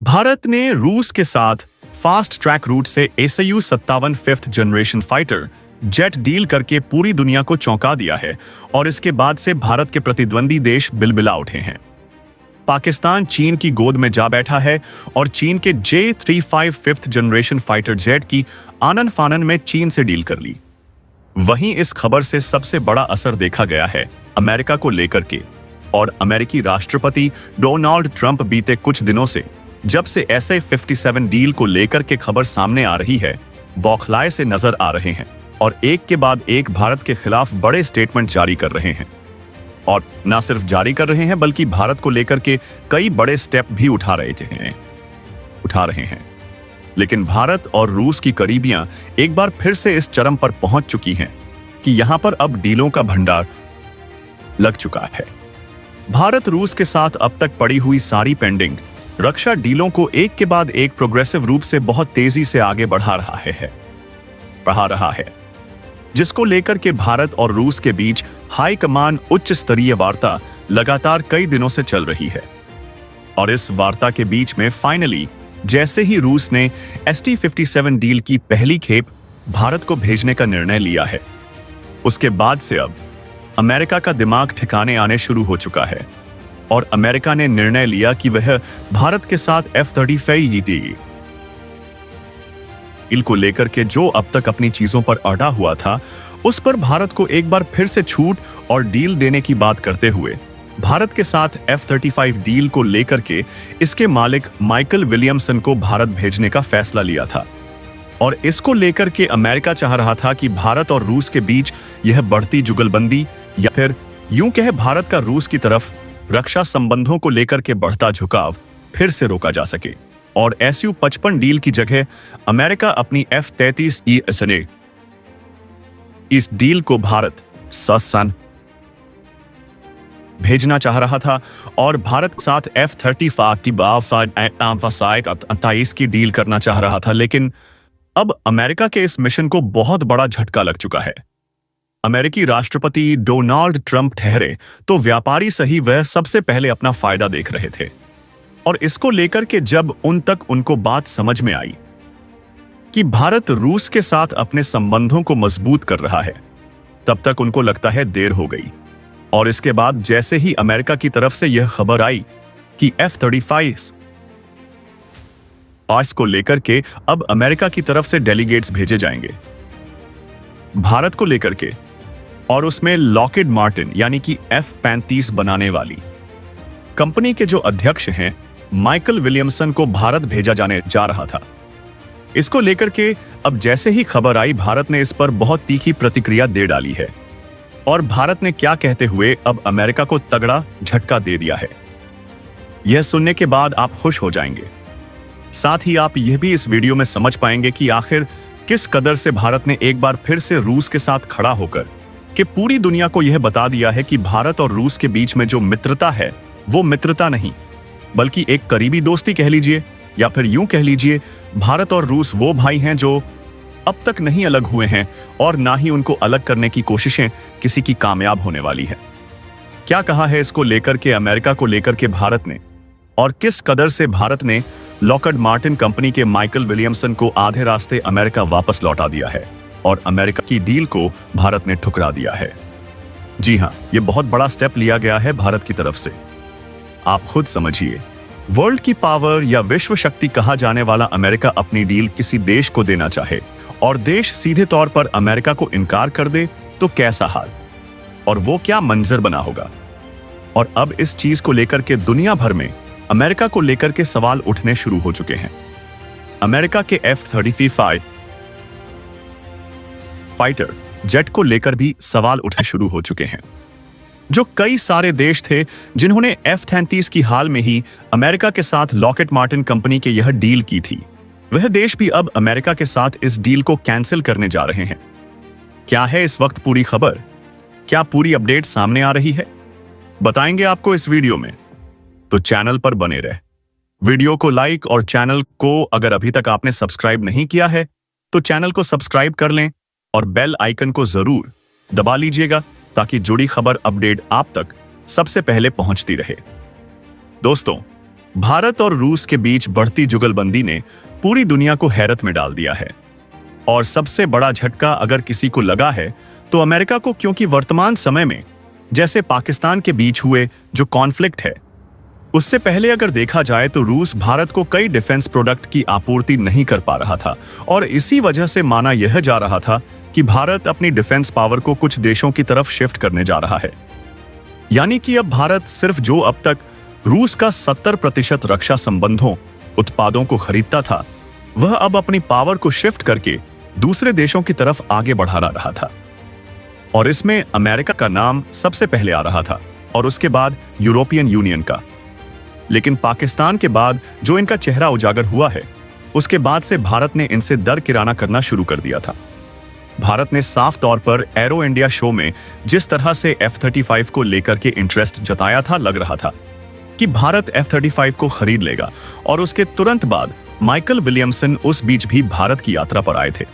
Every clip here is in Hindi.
भारत ने रूस के साथ फास्ट ट्रैक रूट से SU-57 5th generation fighter jet deal करके पूरी दुनिया को चौंका दिया है और इसके बाद से भारत के प्रतिद्वंदी देश बिलबिला उठे हैं। पाकिस्तान चीन की गोद में जा बैठा है और चीन के J-35 5th generation fighter jet की आनन फानन में चीन से डील कर ली। वहीं इस खबर से सबसे बड़ा असर देखा गया है अमेरिका को लेकर के, और अमेरिकी राष्ट्रपति डोनाल्ड ट्रंप बीते कुछ दिनों से जब से SA-57 डील को लेकर के खबर सामने आ रही है, बौखलाए से नजर आ रहे हैं और एक के बाद एक भारत के खिलाफ बड़े स्टेटमेंट जारी कर रहे हैं। और न सिर्फ जारी कर रहे हैं बल्कि भारत को लेकर के कई बड़े स्टेप भी उठा रहे हैं। लेकिन भारत और रूस की करीबियां एक बार फिर से इस चरम पर पहुंच चुकी हैं कि यहां पर अब डीलों का भंडार लग चुका है। भारत रूस के साथ अब तक पड़ी हुई सारी पेंडिंग रक्षा डीलों को एक के बाद एक प्रोग्रेसिव रूप से बहुत तेजी से आगे बढ़ा रहा है, जिसको लेकर के भारत और रूस के बीच हाई कमान उच्च स्तरीय वार्ता लगातार कई दिनों से चल रही है। और इस वार्ता के बीच में फाइनली जैसे ही रूस ने ST-57 डील की पहली खेप भारत को भेजने का निर्णय लिया है, उसके बाद से अब अमेरिका का दिमाग ठिकाने आने शुरू हो चुका है और अमेरिका ने निर्णय लिया कि वह भारत के साथ F-35 डील को लेकर के जो अब तक अपनी चीजों पर अड़ा हुआ था, उस पर भारत को एक बार फिर से छूट और डील देने की बात करते हुए भारत के साथ F-35 डील को लेकर के इसके मालिक माइकल विलियमसन को भारत भेजने का फैसला लिया था। और इसको लेकर के अमेरिका चाह रहा था कि भारत और रूस के बीच यह बढ़ती जुगलबंदी या फिर यूं कहे भारत का रूस की तरफ रक्षा संबंधों को लेकर के बढ़ता झुकाव फिर से रोका जा सके और SU-55 डील की जगह अमेरिका अपनी F-33E इस डील को भारत सन भेजना चाह रहा था और भारत के साथ F-35 की डील करना चाह रहा था। लेकिन अब अमेरिका के इस मिशन को बहुत बड़ा झटका लग चुका है। अमेरिकी राष्ट्रपति डोनाल्ड ट्रंप ठहरे तो व्यापारी सही, वह सबसे पहले अपना फायदा देख रहे थे और इसको लेकर के जब उनको बात समझ में आई कि भारत रूस के साथ अपने संबंधों को मजबूत कर रहा है, तब तक उनको लगता है देर हो गई। और इसके बाद जैसे ही अमेरिका की तरफ से यह खबर आई कि F-35 को लेकर के अब अमेरिका की तरफ से डेलीगेट्स भेजे जाएंगे भारत को लेकर के, और उसमें लॉकहीड मार्टिन यानी कि F-35 बनाने वाली कंपनी के जो अध्यक्ष हैं माइकल विलियमसन को भारत भेजा जाने जा रहा था। इसको लेकर के अब जैसे ही खबर आई, भारत ने इस पर बहुत तीखी प्रतिक्रिया दे डाली है और भारत ने क्या कहते हुए अब अमेरिका को तगड़ा झटका दे दिया है, यह सुनने के बाद आप खुश हो जाएंगे। साथ ही आप यह भी इस वीडियो में समझ पाएंगे कि आखिर किस कदर से भारत ने एक बार फिर से रूस के साथ खड़ा होकर कि पूरी दुनिया को यह बता दिया है कि भारत और रूस के बीच में जो मित्रता है वो मित्रता नहीं बल्कि एक करीबी दोस्ती कह लीजिए या फिर यूं कह लीजिए, भारत और रूस वो भाई हैं जो अब तक नहीं अलग हुए हैं और ना ही उनको अलग करने की कोशिशें किसी की कामयाब होने वाली है। क्या कहा है इसको लेकर के अमेरिका को लेकर के भारत ने, और किस कदर से भारत ने लॉकहीड मार्टिन कंपनी के माइकल विलियमसन को आधे रास्ते अमेरिका वापस लौटा दिया है और अमेरिका की डील को भारत ने ठुकरा दिया है। जी हां, यह बहुत बड़ा स्टेप लिया गया है भारत की तरफ से। आप खुद समझिए, वर्ल्ड की पावर या विश्व शक्ति कहा जाने वाला अमेरिका अपनी डील किसी देश को देना चाहे और देश सीधे तौर पर अमेरिका को इनकार कर दे तो कैसा हाल और वो क्या मंजर बना होगा। और अब इस चीज को लेकर के दुनिया भर में अमेरिका को लेकर के सवाल उठने शुरू हो चुके हैं। अमेरिका के F-35 फाइटर जेट को लेकर भी सवाल उठने शुरू हो चुके हैं। जो कई सारे देश थे जिन्होंने F-35 की हाल में ही अमेरिका के साथ लॉकहीड मार्टिन कंपनी के यह डील की थी, वह देश भी अब अमेरिका के साथ इस डील को कैंसिल करने जा रहे हैं। क्या है इस वक्त पूरी खबर? क्या पूरी अपडेट सामने आ रही है? बताएंगे आपको इस वीडियो में, तो चैनल पर बने रहे। वीडियो को लाइक और चैनल को अगर अभी तक आपने सब्सक्राइब नहीं किया है तो चैनल को सब्सक्राइब कर लें और बेल आइकन को जरूर दबा लीजिएगा ताकि जुड़ी खबर अपडेट आप तक सबसे पहले पहुंचती रहे। दोस्तों, भारत और रूस के बीच बढ़ती जुगलबंदी ने पूरी दुनिया को हैरत में डाल दिया है। और सबसे बड़ा झटका अगर किसी को लगा है तो अमेरिका को, क्योंकि वर्तमान समय में जैसे पाकिस्तान के बीच हुए जो कॉन्फ्लिक्ट है, उससे पहले अगर देखा जाए तो रूस भारत को कई डिफेंस प्रोडक्ट की आपूर्ति नहीं कर पा रहा था और इसी वजह से माना यह जा रहा था कि भारत अपनी डिफेंस पावर को कुछ देशों की तरफ शिफ्ट करने जा रहा है। यानी कि अब भारत सिर्फ जो अब तक रूस का 70% रक्षा संबंधों उत्पादों को खरीदता था, वह अब अपनी पावर को शिफ्ट करके दूसरे देशों की तरफ आगे बढ़ा रहा था। और इसमें अमेरिका का नाम सबसे पहले आ रहा था और उसके बाद यूरोपियन यूनियन का। लेकिन पाकिस्तान के बाद जो इनका चेहरा उजागर हुआ है, उसके बाद से भारत ने इनसे दरकिराना करना शुरू कर दिया था। भारत ने साफ तौर पर एरो इंडिया शो में जिस तरह से F-35 को लेकर के इंटरेस्ट जताया था, लग रहा था कि भारत F-35 को खरीद लेगा और उसके तुरंत बाद माइकल विलियमसन उस बीच भी भारत की यात्रा पर आए थे।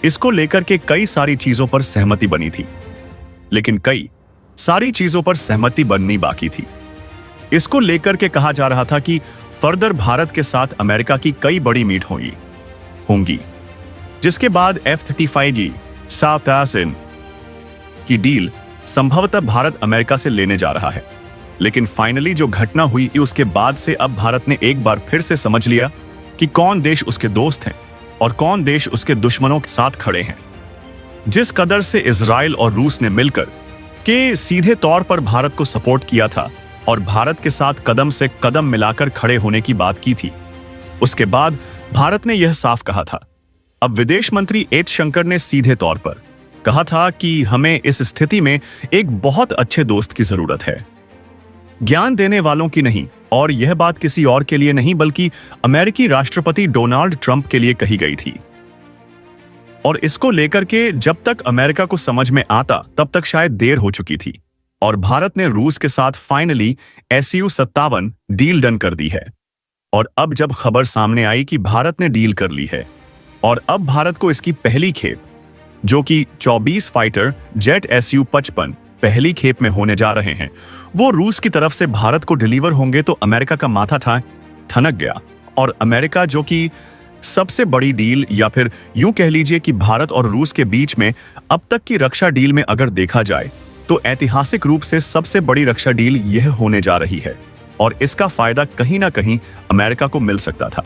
इसको लेकर के कई सारी चीजों पर सहमति बनी थी, लेकिन कई सारी चीजों पर सहमति बननी बाकी थी। इसको लेकर के कहा जा रहा था कि फर्दर भारत के साथ अमेरिका की कई बड़ी मीट होंगी, जिसके बाद F-35 साउथ एशियन की डील संभवतः भारत अमेरिका से लेने जा रहा है। लेकिन फाइनली जो घटना हुई, उसके बाद से अब भारत ने एक बार फिर से समझ लिया कि कौन देश उसके दोस्त हैं और कौन देश उसके दुश्मनों के साथ खड़े हैं। जिस कदर से इजराइल और रूस ने मिलकर के सीधे तौर पर भारत को सपोर्ट किया था और भारत के साथ कदम से कदम मिलाकर खड़े होने की बात की थी, उसके बाद भारत ने यह साफ कहा था। अब विदेश मंत्री एस शंकर ने सीधे तौर पर कहा था कि हमें इस स्थिति में एक बहुत अच्छे दोस्त की जरूरत है, ज्ञान देने वालों की नहीं। और यह बात किसी और के लिए नहीं बल्कि अमेरिकी राष्ट्रपति डोनाल्ड ट्रंप के लिए कही गई थी। और इसको लेकर के जब तक अमेरिका को समझ में आता तब तक शायद देर हो चुकी थी और भारत ने रूस के साथ फाइनली Su-57 डील डन कर दी है। और अब जब खबर सामने आई कि भारत ने डील कर ली है और अब भारत को इसकी पहली खेप, जो कि 24 फाइटर जेट Su-55 पहली खेप में होने जा रहे हैं, वो रूस की तरफ से भारत को डिलीवर होंगे, तो अमेरिका का माथा ठनक गया। और अमेरिका, जो कि सबसे बड़ी डील, या फिर यूं कह लीजिए कि भारत और रूस के बीच में अब तक की रक्षा डील में अगर देखा जाए तो ऐतिहासिक रूप से सबसे बड़ी रक्षा डील यह होने जा रही है और इसका फायदा कहीं ना कहीं अमेरिका को मिल सकता था।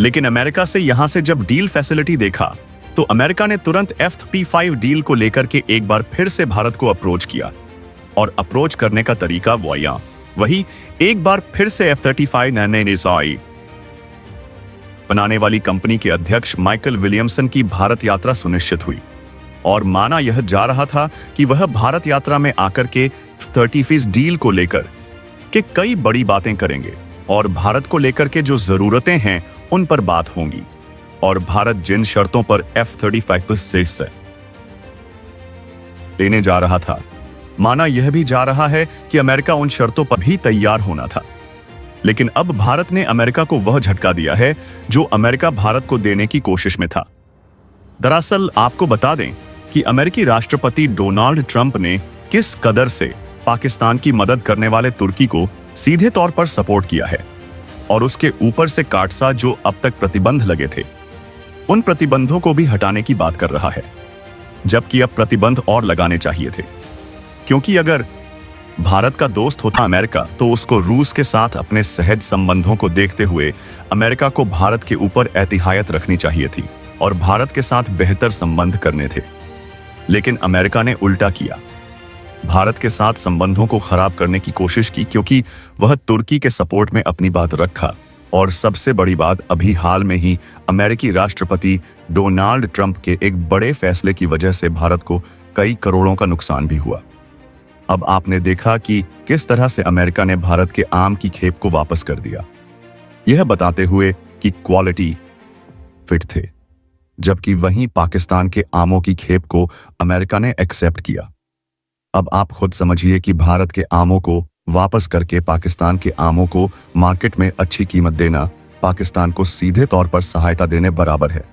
लेकिन अमेरिका से यहां से जब डील फैसिलिटी देखा तो अमेरिका ने तुरंत F-35 डील को लेकर के एक बार फिर से भारत को अप्रोच किया। और अप्रोच करने का तरीका वही एक बार फिर से F-35 बनाने वाली कंपनी के अध्यक्ष माइकल विलियमसन की भारत यात्रा सुनिश्चित हुई और माना यह जा रहा था कि वह भारत यात्रा में आकर के F-35 डील को लेकर के कई बड़ी बातें करेंगे और भारत को लेकर के जो जरूरतें हैं उन पर बात होंगी। और भारत जिन शर्तों पर F-35 से लेने जा रहा था, माना यह भी जा रहा है कि अमेरिका उन शर्तों पर भी तैयार होना था। लेकिन अब भारत ने अमेरिका को वह झटका दिया है जो अमेरिका भारत को देने की कोशिश में था। दरअसल आपको बता दें कि अमेरिकी राष्ट्रपति डोनाल्ड ट्रंप ने किस कदर से पाकिस्तान की मदद करने वाले तुर्की को सीधे तौर पर सपोर्ट किया है और उसके ऊपर से काटसा जो अब तक प्रतिबंध लगे थे, उन प्रतिबंधों को भी हटाने की बात कर रहा है। जबकि अब प्रतिबंध और लगाने चाहिए थे, क्योंकि अगर भारत का दोस्त होता अमेरिका तो उसको रूस के साथ अपने सहज संबंधों को देखते हुए अमेरिका को भारत के ऊपर एहतियात रखनी चाहिए थी और भारत के साथ बेहतर संबंध करने थे। लेकिन अमेरिका ने उल्टा किया, भारत के साथ संबंधों को खराब करने की कोशिश की, क्योंकि वह तुर्की के सपोर्ट में अपनी बात रखा। और सबसे बड़ी बात, अभी हाल में ही अमेरिकी राष्ट्रपति डोनाल्ड ट्रंप के एक बड़े फैसले की वजह से भारत को कई करोड़ों का नुकसान भी हुआ। अब आपने देखा कि किस तरह से अमेरिका ने भारत के आम की खेप को वापस कर दिया, यह बताते हुए कि क्वालिटी फिट थे, जबकि वहीं पाकिस्तान के आमों की खेप को अमेरिका ने एक्सेप्ट किया। अब आप खुद समझिए कि भारत के आमों को वापस करके पाकिस्तान के आमों को मार्केट में अच्छी कीमत देना पाकिस्तान को सीधे तौर पर सहायता देने बराबर है।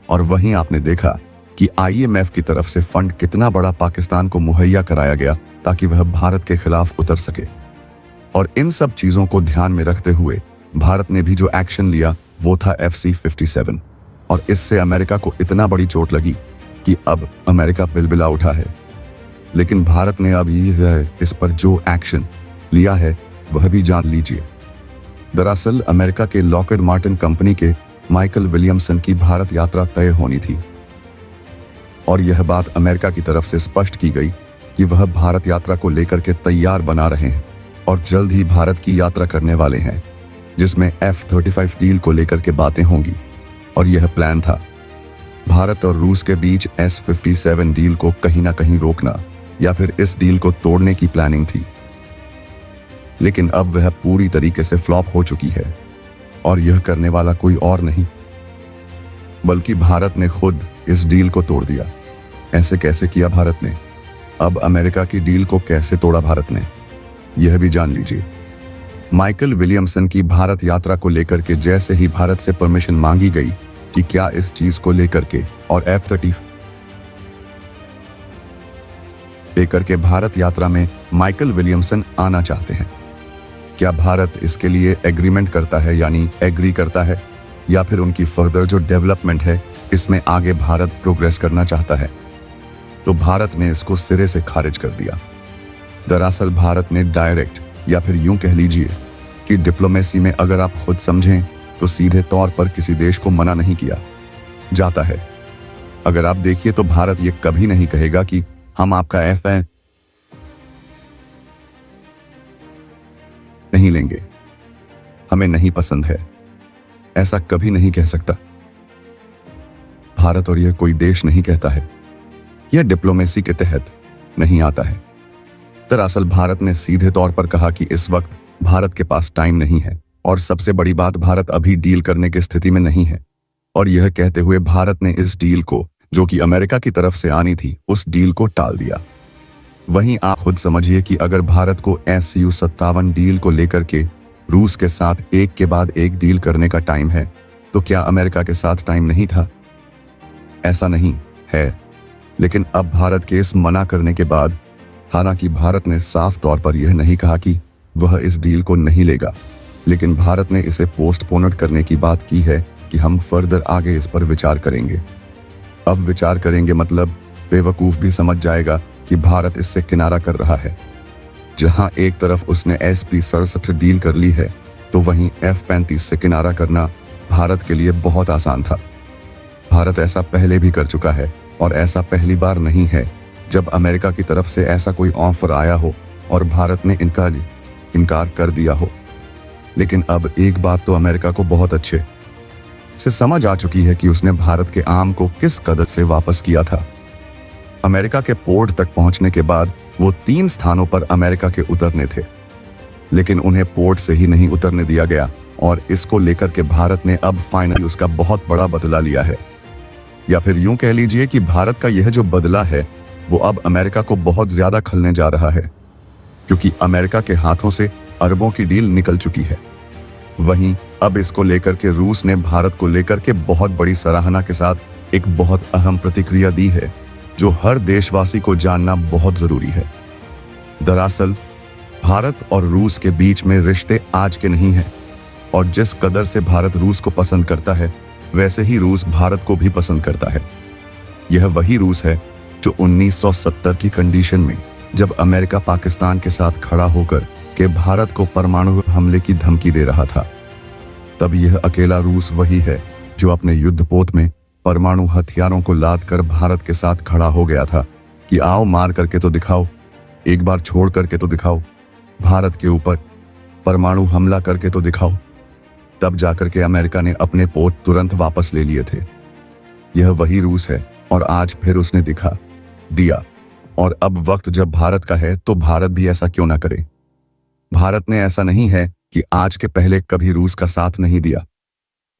और वहीं आपने देखा कि IMF की तरफ से फंड कितना बड़ा पाकिस्तान को मुहैया कराया गया ताकि वह भारत के खिलाफ उतर सके। और इन सब चीजों को ध्यान में रखते हुए भारत ने भी जो एक्शन लिया वो था FC-57, और इससे अमेरिका को इतना बड़ी चोट लगी कि अब अमेरिका बिलबिला उठा है। लेकिन भारत ने अब इस पर जो एक्शन लिया है वह भी जान लीजिए। दरअसल अमेरिका के लॉकहीड मार्टिन कंपनी के माइकल विलियमसन की भारत यात्रा तय होनी थी, और यह बात अमेरिका की तरफ से स्पष्ट की गई कि वह भारत यात्रा को लेकर के तैयार बना रहे हैं और जल्द ही भारत की यात्रा करने वाले हैं, जिसमें F-35 डील को लेकर के बातें होंगी। और यह प्लान था भारत और रूस के बीच S-57 डील को कहीं ना कहीं रोकना या फिर इस डील को तोड़ने की प्लानिंग थी। लेकिन अब वह पूरी तरीके से फ्लॉप हो चुकी है, और यह करने वाला कोई और नहीं बल्कि भारत ने खुद इस डील को तोड़ दिया। ऐसे कैसे किया भारत ने? अब अमेरिका की डील को कैसे तोड़ा भारत ने, यह भी जान लीजिए। माइकल विलियमसन की भारत यात्रा को लेकर के जैसे ही भारत से परमिशन मांगी गई कि क्या इस चीज को लेकर के और F-35 लेकर के भारत यात्रा में माइकल विलियमसन आना चाहते हैं, क्या भारत इसके लिए एग्रीमेंट करता है यानी एग्री करता है, या फिर उनकी फर्दर जो डेवलपमेंट है इसमें आगे भारत प्रोग्रेस करना चाहता है? तो भारत ने इसको सिरे से खारिज कर दिया। दरअसल भारत ने डायरेक्ट या फिर यूं कह लीजिए कि डिप्लोमेसी में अगर आप खुद समझें तो सीधे तौर पर किसी देश को मना नहीं किया जाता है। अगर आप देखिए तो भारत ये कभी नहीं कहेगा कि हम आपका F नहीं लेंगे, हमें नहीं पसंद है, ऐसा कभी नहीं कह सकता भारत, और यह कोई देश नहीं कहता है, यह डिप्लोमेसी के तहत नहीं आता है। दरअसल भारत ने सीधे तौर पर कहा कि इस वक्त भारत के पास टाइम नहीं है, और सबसे बड़ी बात भारत अभी डील करने की स्थिति में नहीं है। और यह कहते हुए भारत ने इस डील को, जो कि अमेरिका की तरफ से आनी थी, उस डील को टाल दिया। वहीं आप खुद समझिए कि अगर भारत को Su-57 डील को लेकर के रूस के साथ एक के बाद एक डील करने का टाइम है, तो क्या अमेरिका के साथ टाइम नहीं था? ऐसा नहीं है। लेकिन अब भारत के इस मना करने के बाद, हालांकि भारत ने साफ तौर पर यह नहीं कहा कि वह इस डील को नहीं लेगा, लेकिन भारत ने इसे पोस्टपोन करने की बात की है कि हम फर्दर आगे इस पर विचार करेंगे। अब विचार करेंगे मतलब बेवकूफ भी समझ जाएगा कि भारत इससे किनारा कर रहा है। जहां एक तरफ उसने SP-67 डील कर ली है, तो वहीं F-35 से किनारा करना भारत के लिए बहुत आसान था। भारत ऐसा पहले भी कर चुका है, और ऐसा पहली बार नहीं है जब अमेरिका की तरफ से ऐसा कोई ऑफर आया हो और भारत ने इनकार कर दिया हो। लेकिन अब एक बात तो अमेरिका को बहुत अच्छे से समझ आ चुकी है कि उसने भारत के आम को किस कदर से वापस किया था। अमेरिका के पोर्ट तक पहुंचने के बाद वो 3 स्थानों पर अमेरिका के उतरने थे, लेकिन उन्हें पोर्ट से ही नहीं उतरने दिया गया, और इसको लेकर के भारत ने अब फाइनली उसका बहुत बड़ा बदला लिया है। या फिर यूं कह लीजिए कि भारत का यह जो बदला है वो अब अमेरिका को बहुत ज्यादा खलने जा रहा है, क्योंकि अमेरिका के हाथों से अरबों की डील निकल चुकी है। वहीं अब इसको लेकर के रूस ने भारत को लेकर के बहुत बड़ी सराहना के साथ एक बहुत अहम प्रतिक्रिया दी है, जो हर देशवासी को जानना बहुत जरूरी है। दरअसल भारत और रूस के बीच में रिश्ते आज के नहीं हैं, और जिस कदर से भारत रूस को पसंद करता है, वैसे ही रूस भारत को भी पसंद करता है। यह वही रूस है जो 1970 की कंडीशन में, जब अमेरिका पाकिस्तान के साथ खड़ा होकर के भारत को परमाणु हमले की धमकी दे रहा था, तब यह अकेला रूस वही है जो अपने युद्धपोत में परमाणु हथियारों को लाद कर भारत के साथ खड़ा हो गया था कि आओ मार करके तो दिखाओ, एक बार छोड़ करके तो दिखाओ, भारत के ऊपर परमाणु हमला करके तो दिखाओ। तब जाकर के अमेरिका ने अपने पोत तुरंत वापस ले लिए थे। यह वही रूस है, और आज फिर उसने दिखा दिया। और अब वक्त जब भारत का है, तो भारत भी ऐसा क्यों ना करे। भारत ने ऐसा नहीं है कि आज के पहले कभी रूस का साथ नहीं दिया।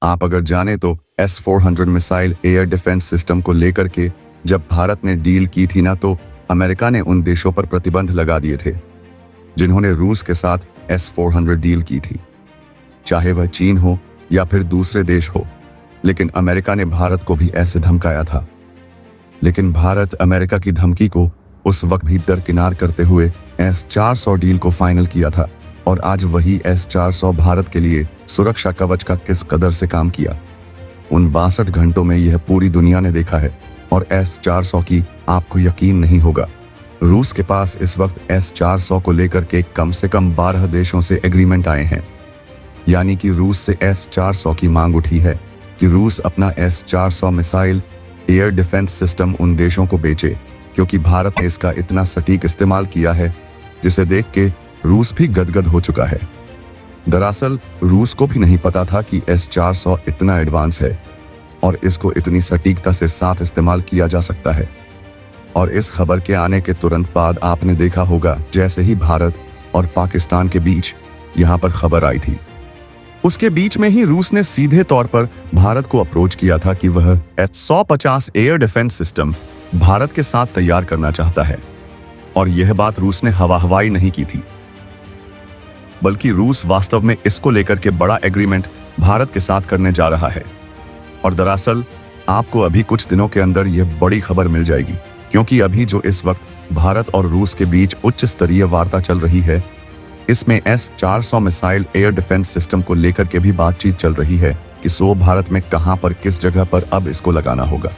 आप अगर जाने तो S-400 missile air defence system को लेकर के जब भारत ने डील की थी ना, तो अमेरिका ने उन देशों पर प्रतिबंध लगा दिए थे जिन्होंने रूस के साथ S-400 डील की थी, चाहे वह चीन हो या फिर दूसरे देश हो। लेकिन अमेरिका ने भारत को भी ऐसे धमकाया था, लेकिन भारत अमेरिका की धमकी को उस वक्त भी दरकिनार करते हुए S-400 डील को फाइनल किया था, और आज वही S-400 भारत के लिए सुरक्षा कवच का किस कदर से काम किया, उन 62 घंटों में यह पूरी दुनिया ने देखा है। और S-400 की आपको यकीन नहीं होगा, रूस के पास इस वक्त S-400 को लेकर के कम से कम 12 देशों से एग्रीमेंट आए हैं। यानी कि रूस से S-400 की मांग उठी है कि रूस अपना S-400 missile air defence system उन देशों को बेचे, क्योंकि भारत ने इसका इतना सटीक इस्तेमाल किया है जिसे देख के रूस भी गदगद हो चुका है। दरअसल रूस को भी नहीं पता था कि S-400 इतना एडवांस है और इसको इतनी सटीकता से साथ इस्तेमाल किया जा सकता है। और इस खबर के आने के तुरंत बाद आपने देखा होगा, जैसे ही भारत और पाकिस्तान के बीच यहाँ पर खबर आई थी, उसके बीच में ही रूस ने सीधे तौर पर भारत को अप्रोच किया था कि वह S-150 air defence system Bharat के साथ तैयार करना चाहता है। और यह बात रूस ने हवाई नहीं की थी, बल्कि रूस वास्तव में इसको लेकर के बड़ा एग्रीमेंट भारत के साथ करने जा रहा है। और दरअसल आपको अभी कुछ दिनों के अंदर यह बड़ी खबर मिल जाएगी, क्योंकि अभी जो इस वक्त भारत और रूस के बीच उच्च स्तरीय वार्ता चल रही है, इसमें S-400 missile air defence system को लेकर के भी बातचीत चल रही है कि भारत में कहां पर किस जगह पर अब इसको लगाना होगा।